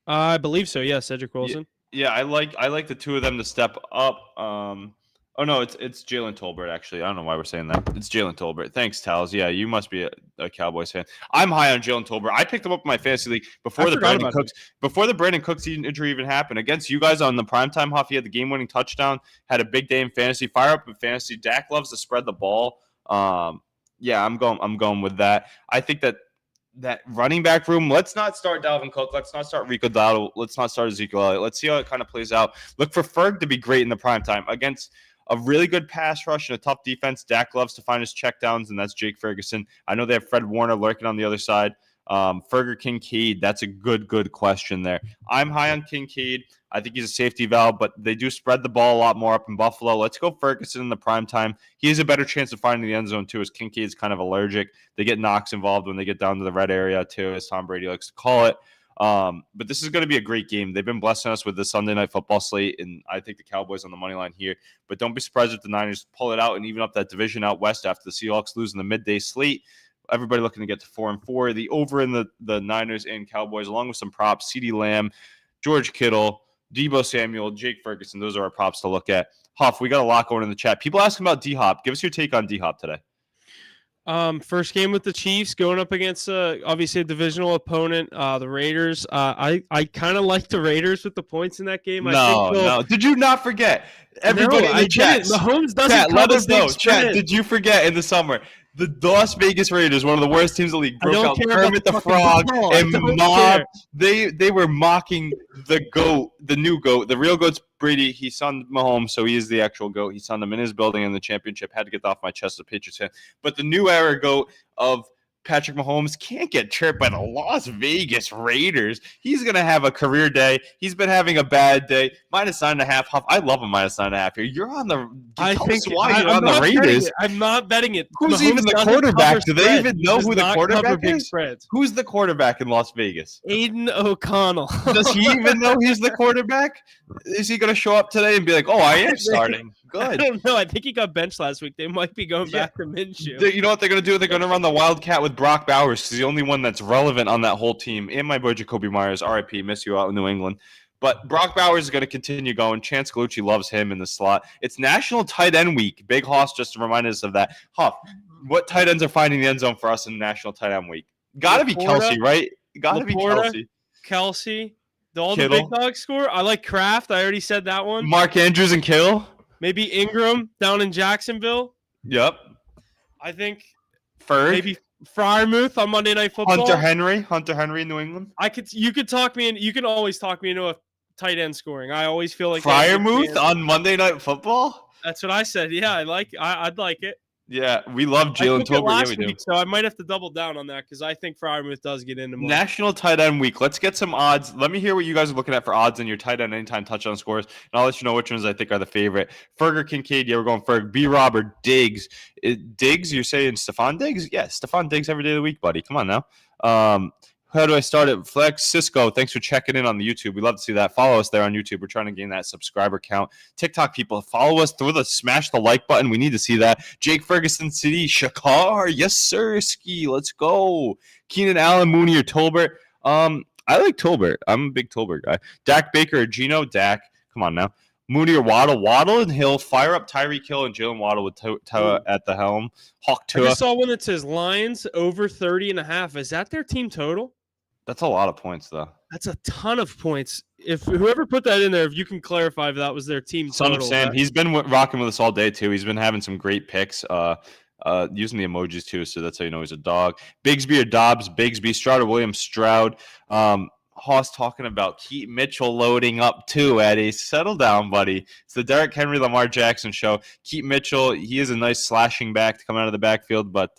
I believe so. Yeah, Cedric Yeah, Wilson. yeah, I like the two of them to step up. Oh no, it's Jalen Tolbert actually. I don't know why we're saying that. It's Jalen Tolbert. Thanks, Tals. Yeah, you must be a Cowboys fan. I'm high on Jalen Tolbert. I picked him up in my fantasy league I before the forgot Brandon about Cooks injury even happened. Against you guys on the primetime Huff, he had the game-winning touchdown. Had a big day in fantasy. Fire up in fantasy. Dak loves to spread the ball. Yeah, I'm going with that. I think that running back room. Let's not start Dalvin Cook. Let's not start Rico Dowdle. Let's not start Ezekiel Elliott. Let's see how it kind of plays out. Look for Ferg to be great in the prime time against a really good pass rush and a tough defense. Dak loves to find his checkdowns, and that's Jake Ferguson. I know they have Fred Warner lurking on the other side. Ferg or Kincaid, that's a good question there. I'm high on Kincaid. I think he's a safety valve, but they do spread the ball a lot more up in Buffalo. Let's go Ferguson in the prime time. He has a better chance of finding the end zone, too, as Kincaid's kind of allergic. They get Knox involved when they get down to the red area, too, as Tom Brady likes to call it. But this is going to be a great game. They've been blessing us with the Sunday night football slate, and I think the Cowboys on the money line here. But don't be surprised if the Niners pull it out and even up that division out west after the Seahawks lose in the midday slate. Everybody looking to get to 4-4. The over in the Niners and Cowboys, along with some props, CeeDee Lamb, George Kittle, Deebo Samuel, Jake Ferguson. Those are our props to look at. Huff, we got a lot going in the chat. People asking about D-Hop. Give us your take on D-Hop today. First game with the Chiefs going up against obviously a divisional opponent, the Raiders. I kind of like the Raiders with the points in that game. No. Did you not forget? Everybody in the chat. Mahomes doesn't chat, let us know. Chat, did you forget in the summer? The Las Vegas Raiders, one of the worst teams in the league, broke out Kermit the Frog and mobbed. They were mocking the GOAT, the new GOAT. The real GOAT's Brady. He sunned Mahomes, so he is the actual GOAT. He sunned him in his building in the championship. Had to get that off my chest as a Patriots fan. But the new era GOAT of Patrick Mahomes can't get tripped by the Las Vegas Raiders. He's going to have a career day. He's been having a bad day. -9.5. Huff. I love a -9.5 here. You're on the. I think why you're on the Raiders. I'm not betting it. Who's Mahomes even the quarterback? Do they even know who the quarterback is? Spreads. Who's the quarterback in Las Vegas? Aiden O'Connell. Does he even know he's the quarterback? Is he going to show up today and be like, "Oh, I am starting"? Good. I don't know. I think he got benched last week. They might be going back to Minshew. You know what they're going to do? They're going to run the Wildcat with Brock Bowers because he's the only one that's relevant on that whole team. And my boy Jacoby Myers, RIP, miss you out in New England. But Brock Bowers is going to continue going. Chance Galucci loves him in the slot. It's National Tight End Week. Big Hoss just to remind us of that. Huff, what tight ends are finding the end zone for us in National Tight End Week? Got to be Kelsey, right? Got to be Kelsey. All the big dogs score. I like Kraft. I already said that one. Mark Andrews and Kittle. Maybe Ingram down in Jacksonville. Yep. I think Ferg. Maybe Freiermuth on Monday Night Football. Hunter Henry in New England. You could talk me in. You can always talk me into a tight end scoring. I always feel like Freiermuth on Monday Night Football. That's what I said. Yeah, I'd like it. Yeah, we love Jalen Tolbert. Yeah, we do. So I might have to double down on that because I think Freiermuth does get into more. National Tight End Week. Let's get some odds. Let me hear what you guys are looking at for odds in your tight end anytime touchdown scores, and I'll let you know which ones I think are the favorite. Ferg or Kincaid? Yeah, we're going Ferg. B-Rob or Diggs? Diggs? You're saying Stephon Diggs? Yeah, Stephon Diggs every day of the week, buddy. Come on now. How do I start it? Flex Cisco, thanks for checking in on the YouTube. We love to see that. Follow us there on YouTube. We're trying to gain that subscriber count. TikTok people, follow us. Smash the like button. We need to see that. Jake Ferguson City, Shakar. Yes, sir. Ski. Let's go. Keenan Allen, Mooney, or Tolbert. I like Tolbert. I'm a big Tolbert guy. Dak Baker or Gino? Dak. Come on now. Mooney or Waddle? Waddle and Hill. Fire up Tyreek Hill and Jalen Waddle with Tua at the helm. Hawk Tua. I just saw one that says Lions over 30.5. Is that their team total? That's a lot of points, though. That's a ton of points. If whoever put that in there, if you can clarify if that was their team total. Son of Sam, he's been rocking with us all day, too. He's been having some great picks, using the emojis, too, so that's how you know he's a dog. Bigsby or Dobbs? Bigsby. Stroud or Williams? Stroud. Hoss talking about Keaton Mitchell loading up, too, Eddie. Settle down, buddy. It's the Derrick Henry, Lamar Jackson show. Keaton Mitchell, he is a nice slashing back to come out of the backfield, but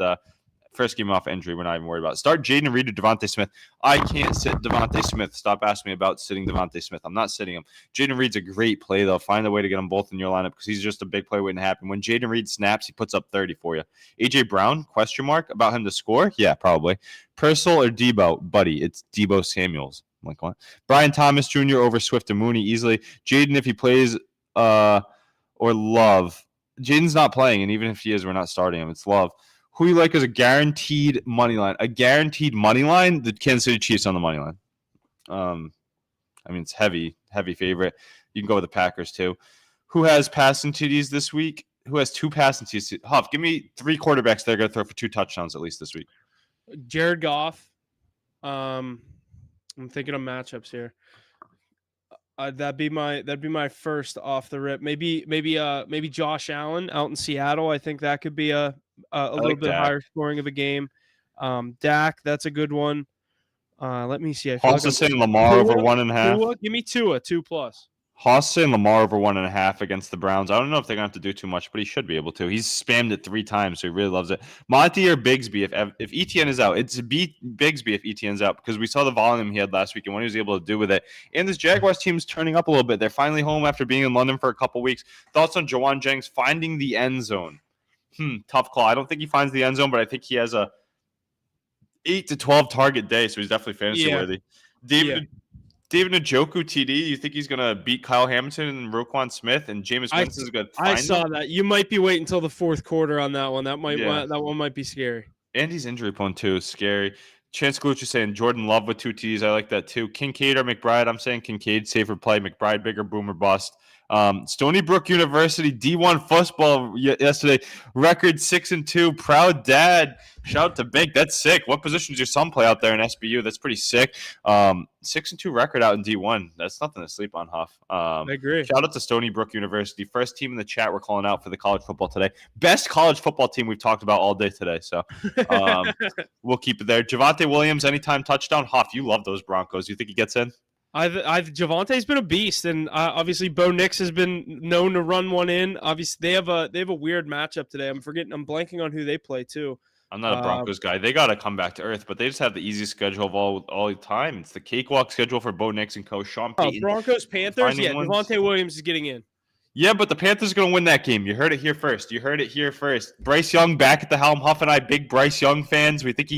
first game off injury, we're not even worried about. Start Jaden Reed or Devontae Smith. I can't sit Devontae Smith. Stop asking me about sitting Devontae Smith. I'm not sitting him. Jaden Reed's a great play, though. Find a way to get them both in your lineup because he's just a big play waiting to happen. When Jaden Reed snaps, he puts up 30 for you. A.J. Brown, question mark, about him to score? Yeah, probably. Purcell or Debo? Buddy, it's Debo Samuels. I'm like, what? Brian Thomas Jr. over Swift and Mooney easily. Jaden, if he plays, or Love. Jaden's not playing, and even if he is, we're not starting him. It's Love. Who you like as a guaranteed money line? A guaranteed money line? The Kansas City Chiefs on the money line. I mean, it's heavy favorite. You can go with the Packers too. Who has passing TDs this week? Who has 2 passing TDs? Huff, give me 3 quarterbacks that are going to throw for 2 touchdowns at least this week. Jared Goff. I'm thinking of matchups here. That'd be my first off the rip. Maybe Josh Allen out in Seattle. I think that could be a little bit higher scoring of a game. Dak, that's a good one. Let me see. I feel Hoss is saying Lamar over 1.5. Give me 2+. Haas saying Lamar over 1.5 against the Browns. I don't know if they're gonna have to do too much, but he should be able to. He's spammed it 3 times, so he really loves it. Monty or Bigsby if ETN is out. It's Bigsby if ETN's out because we saw the volume he had last week and what he was able to do with it. And this Jaguars team's turning up a little bit. They're finally home after being in London for a couple weeks. Thoughts on Jawan Jennings finding the end zone? Tough call. I don't think he finds the end zone, but I think he has a 8 to 12 target day, so he's definitely fantasy worthy. David Njoku TD, you think he's going to beat Kyle Hamilton and Roquan Smith and Jameis Winston's going to find I saw that. You might be waiting until the 4th quarter on that one. That one might be scary. And he's injury prone too. Scary. Chance Galucci saying Jordan Love with 2 TDs. I like that too. Kincaid or McBride? I'm saying Kincaid, safer play. McBride, bigger boomer bust. Stony Brook University D1 football yesterday. Record 6-2. Proud dad. Shout out to Big. That's sick. What position does your son play out there in SBU? That's pretty sick. 6-2 record out in D1. That's nothing to sleep on, Huff. I agree. Shout out to Stony Brook University. First team in the chat we're calling out for the college football today. Best college football team we've talked about all day today. So we'll keep it there. Javonte Williams, anytime touchdown. Huff, you love those Broncos. You think he gets in? Javante's been a beast, and obviously Bo Nix has been known to run one in. Obviously, they have a weird matchup today. I'm blanking on who they play too. I'm not a Broncos guy. They got to come back to earth, but they just have the easiest schedule of all the time. It's the cakewalk schedule for Bo Nix and co. Sean Payton. Broncos, Panthers. Yeah, Javonte Williams is getting in. Yeah, but the Panthers are going to win that game. You heard it here first. Bryce Young back at the helm. Huff and I, big Bryce Young fans. We think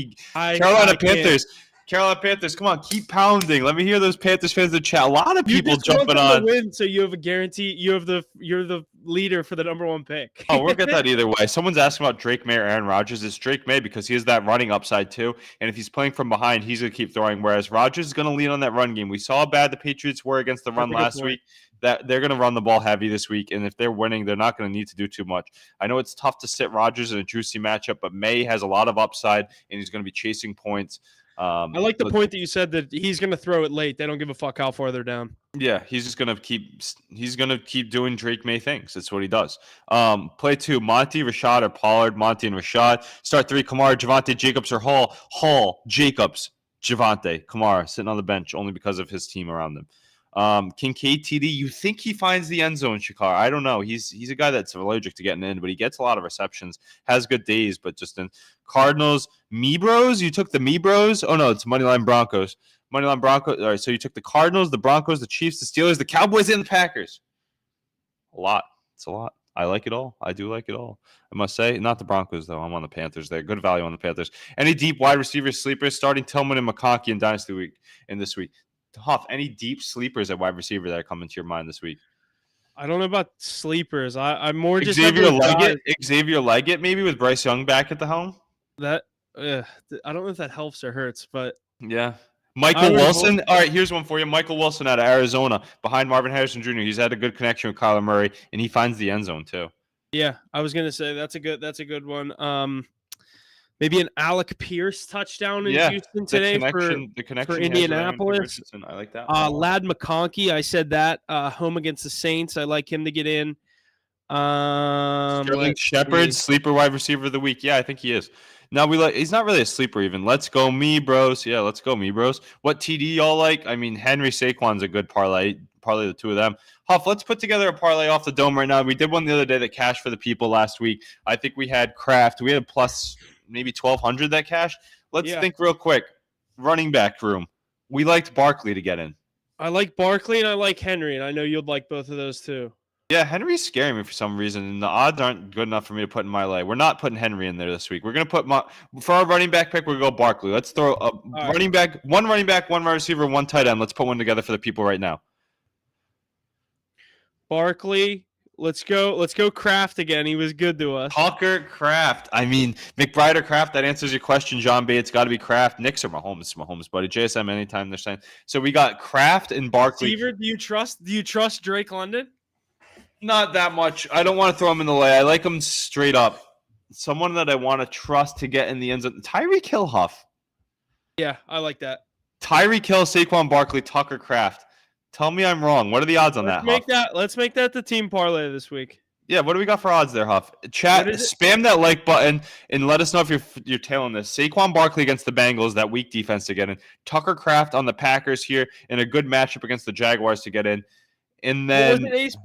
Carolina Panthers, come on, keep pounding. Let me hear those Panthers fans in the chat. A lot of people jumping on. Win, so you have a guarantee. You're the leader for the number 1 pick. Oh, we'll get that either way. Someone's asking about Drake May or Aaron Rodgers. It's Drake May because he has that running upside too. And if he's playing from behind, he's going to keep throwing. Whereas Rodgers is going to lean on that run game. We saw how bad the Patriots were against the run last week. That they're going to run the ball heavy this week. And if they're winning, they're not going to need to do too much. I know it's tough to sit Rodgers in a juicy matchup, but May has a lot of upside and he's going to be chasing points. I like the point that you said that he's going to throw it late. They don't give a fuck how far they're down. Yeah, he's just going to keep doing Drake May things. That's what he does. Play 2, Monty, Rashad, or Pollard. Monty and Rashad. Start 3, Kamara, Javonte, Jacobs, or Hall. Hall, Jacobs, Javonte, Kamara sitting on the bench only because of his team around him. Kincaid TD, you think he finds the end zone, Shakar? I don't know. He's a guy that's allergic to getting in, but he gets a lot of receptions, has good days, but just in Cardinals, Bros. You took the Bros. Oh no, it's Moneyline Broncos. Moneyline Broncos. All right, so you took the Cardinals, the Broncos, the Chiefs, the Steelers, the Cowboys, and the Packers. A lot. It's a lot. I like it all. I do like it all. I must say, not the Broncos though. I'm on the Panthers there. Good value on the Panthers. Any deep wide receiver sleepers starting Tillman and McConkey in Dynasty Week in this week? Huff, any deep sleepers at wide receiver that are coming to your mind this week? I don't know about sleepers. I'm more just Xavier Leggett maybe with Bryce Young back at the helm. That I don't know if that helps or hurts, but yeah. Michael Wilson. All right, here's one for you. Michael Wilson out of Arizona behind Marvin Harrison Jr. He's had a good connection with Kyler Murray, and he finds the end zone too. Yeah, I was gonna say that's a good one. Maybe an Alec Pierce touchdown in Houston today for Indianapolis. I like that. Lad McConkey, I said that home against the Saints. I like him to get in. Sterling Shepard, sleeper wide receiver of the week. Yeah, I think he is. Now he's not really a sleeper even. Let's go me bros. Yeah, let's go me bros. What TD y'all like? I mean, Henry Saquon's a good parlay the 2 of them. Huff, let's put together a parlay off the dome right now. We did one the other day that cashed for the people last week. I think we had Kraft. We had plus maybe 1,200 that cashed. Let's think real quick. Running back room. We liked Barkley to get in. I like Barkley and I like Henry, and I know you'd like both of those too. Yeah, Henry's scaring me for some reason, and the odds aren't good enough for me to put in my lay. We're not putting Henry in there this week. We're going to put for our running back pick, we'll go Barkley. Let's throw one running back, one wide receiver, one tight end. Let's put one together for the people right now. Barkley, Let's go Kraft again. He was good to us. Tucker Kraft. I mean, McBride or Kraft, that answers your question, John B. It's got to be Kraft. Knicks or Mahomes, buddy. JSM anytime they're saying. So we got Kraft and Barkley. Receiver, do you trust Drake London? Not that much. I don't want to throw him in the way. I like him straight up. Someone that I want to trust to get in the end zone. Tyreek Hill, Huff. Yeah, I like that. Tyreek Hill, Saquon Barkley, Tucker Kraft. Tell me I'm wrong. What are the odds on that, Huff? Let's make that the team parlay this week. Yeah, what do we got for odds there, Huff? Chat, spam that like button and let us know if you're tailing this. Saquon Barkley against the Bengals, that weak defense to get in. Tucker Kraft on the Packers here in a good matchup against the Jaguars to get in. And then what was it, Ace?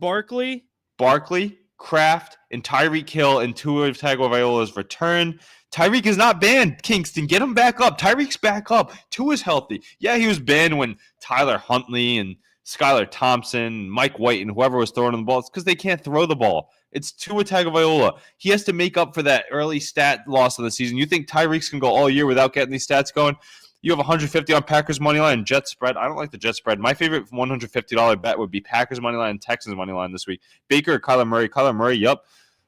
Barkley, Kraft, and Tyreek Hill and Tua Tagovailoa's return. Tyreek is not banned. Kingston, get him back up. Tyreek's back up. Tua's healthy. Yeah, he was banned when Tyler Huntley and Skylar Thompson, Mike White, and whoever was throwing the ball. It's because they can't throw the ball. It's Tua Tagovailoa. He has to make up for that early stat loss of the season. You think Tyreek's can go all year without getting these stats going? You have 150 on Packers money line and Jet spread. I don't like the Jet spread. My favorite $150 bet would be Packers money line and Texans money line this week. Baker or Kyler Murray? Kyler Murray, yep.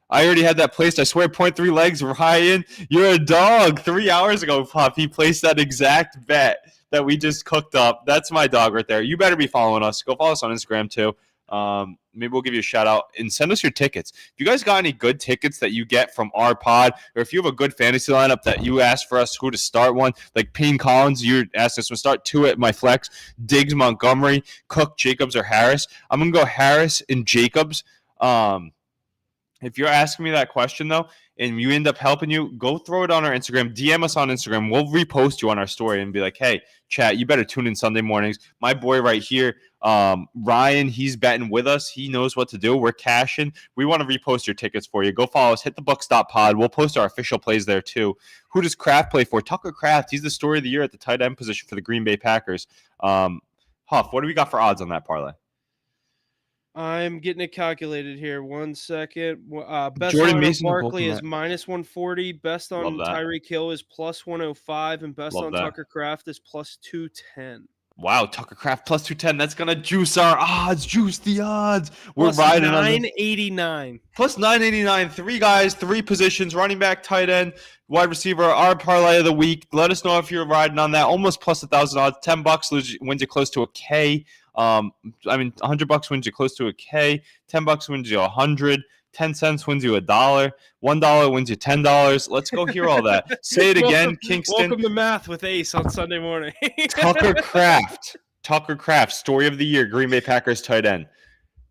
I already had that placed. I swear, 0.3 legs, Ryan. You're a dog. 3 hours ago, Pop, he placed that exact bet that we just cooked up. That's my dog right there. You better be following us. Go follow us on Instagram, too. Maybe we'll give you a shout out and send us your tickets. If you guys got any good tickets that you get from our pod, or if you have a good fantasy lineup that you asked for us who to start one, like Payne Collins, you asked us to start two at my flex, Diggs, Montgomery, Cook, Jacobs, or Harris. I'm going to go Harris and Jacobs. If you're asking me that question, though, and you end up helping you, go throw it on our Instagram. DM us on Instagram. We'll repost you on our story and be like, hey, chat, you better tune in Sunday mornings. My boy right here, Ryan, he's betting with us. He knows what to do. We're cashing. We want to repost your tickets for you. Go follow us. Hit the Buck.pod. We'll post our official plays there, too. Who does Kraft play for? Tucker Kraft. He's the story of the year at the tight end position for the Green Bay Packers. Huff, what do we got for odds on that parlay? I'm getting it calculated here. 1 second. Best Jordan on Mason Barkley is minus 140. Best on Tyreek Hill is plus 105. And best on Tucker Kraft is plus 210. Wow, Tucker Kraft plus 210. That's going to juice our odds. Juice the odds. We're plus riding 989. Plus 989. Three guys, three positions, running back, tight end, wide receiver, our parlay of the week. Let us know if you're riding on that. Almost plus 1,000 odds. $10 wins you close to a K. $100 wins you close to a K. $10 wins you 100. 10 cents wins you $1. $1 wins you $10. Let's go hear all that. Say it again, Kingston. Welcome to Math with Ace on Sunday morning. Tucker Kraft, story of the year, Green Bay Packers tight end.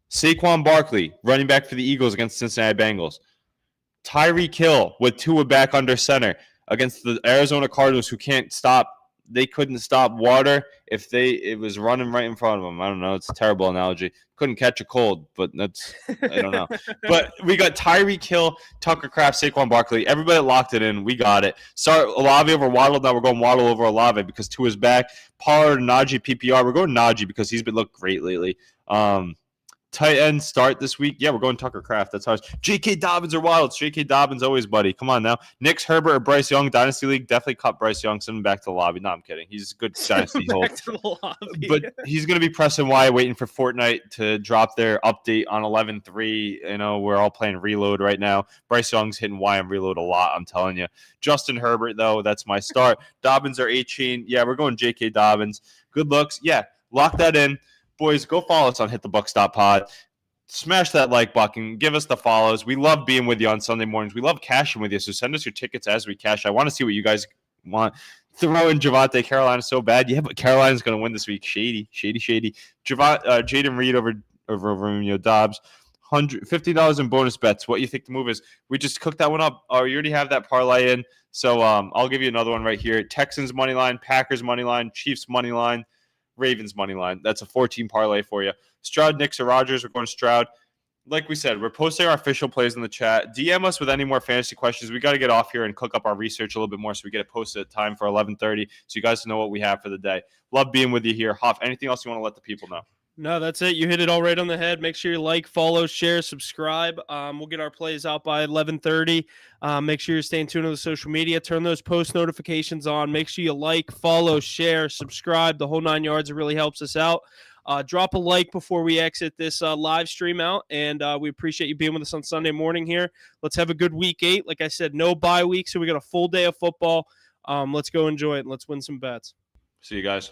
Saquon Barkley, running back for the Eagles against Cincinnati Bengals. Tyreek Hill with Tua back under center against the Arizona Cardinals, who can't stop. They couldn't stop water if it was running right in front of them. I don't know. It's a terrible analogy. Couldn't catch a cold, but that's, I don't know. But we got Tyreek Hill, Tucker Kraft, Saquon Barkley. Everybody locked it in. We got it. Start Olave over Waddle. Now we're going Waddle over Olave because Tua's back. Pollard and Najee PPR. We're going Najee because he's been looked great lately. Tight end start this week. Yeah, we're going Tucker Kraft. That's ours. J.K. Dobbins or Waddle. It's J.K. Dobbins always, buddy. Come on now. Knicks, Herbert, or Bryce Young. Dynasty League. Definitely cut Bryce Young. Send him back to the lobby. No, I'm kidding. He's a good dynasty hold. Back to the lobby. But he's going to be pressing Wyatt, waiting for Fortnite to drop their update on 11.3. You know, we're all playing Reload right now. Bryce Young's hitting YM Reload a lot, I'm telling you. Justin Herbert, though, that's my start. Dobbins or 18. Yeah, we're going J.K. Dobbins. Good looks. Yeah, lock that in. Boys, go follow us on HitTheBucks.pod. Smash that like button. Give us the follows. We love being with you on Sunday mornings. We love cashing with you. So send us your tickets as we cash. I want to see what you guys want. Throw in Javonte. Carolina's so bad. Yeah, but Carolina's going to win this week. Shady. Jaden Reed over Dobbs. $50 in bonus bets. What you think the move is? We just cooked that one up. Oh, you already have that parlay in. So I'll give you another one right here. Texans money line, Packers money line, Chiefs money line, Ravens money line. That's a 14 parlay for you. Stroud, Knicks, or Rodgers. We're going Stroud. Like we said, we're posting our official plays in the chat. DM us with any more fantasy questions. We got to get off here and cook up our research a little bit more so we get it posted at time for 11:30 so you guys know what we have for the day. Love being with you here. Huff, anything else you want to let the people know? No, that's it. You hit it all right on the head. Make sure you like, follow, share, subscribe. We'll get our plays out by 11:30. Make sure you're staying tuned to the social media. Turn those post notifications on. Make sure you like, follow, share, subscribe. The whole 9 yards. It really helps us out. Drop a like before we exit this live stream out, and we appreciate you being with us on Sunday morning here. Let's have a good week 8. Like I said, no bye week, so we got a full day of football. Let's go enjoy it, and let's win some bets. See you guys.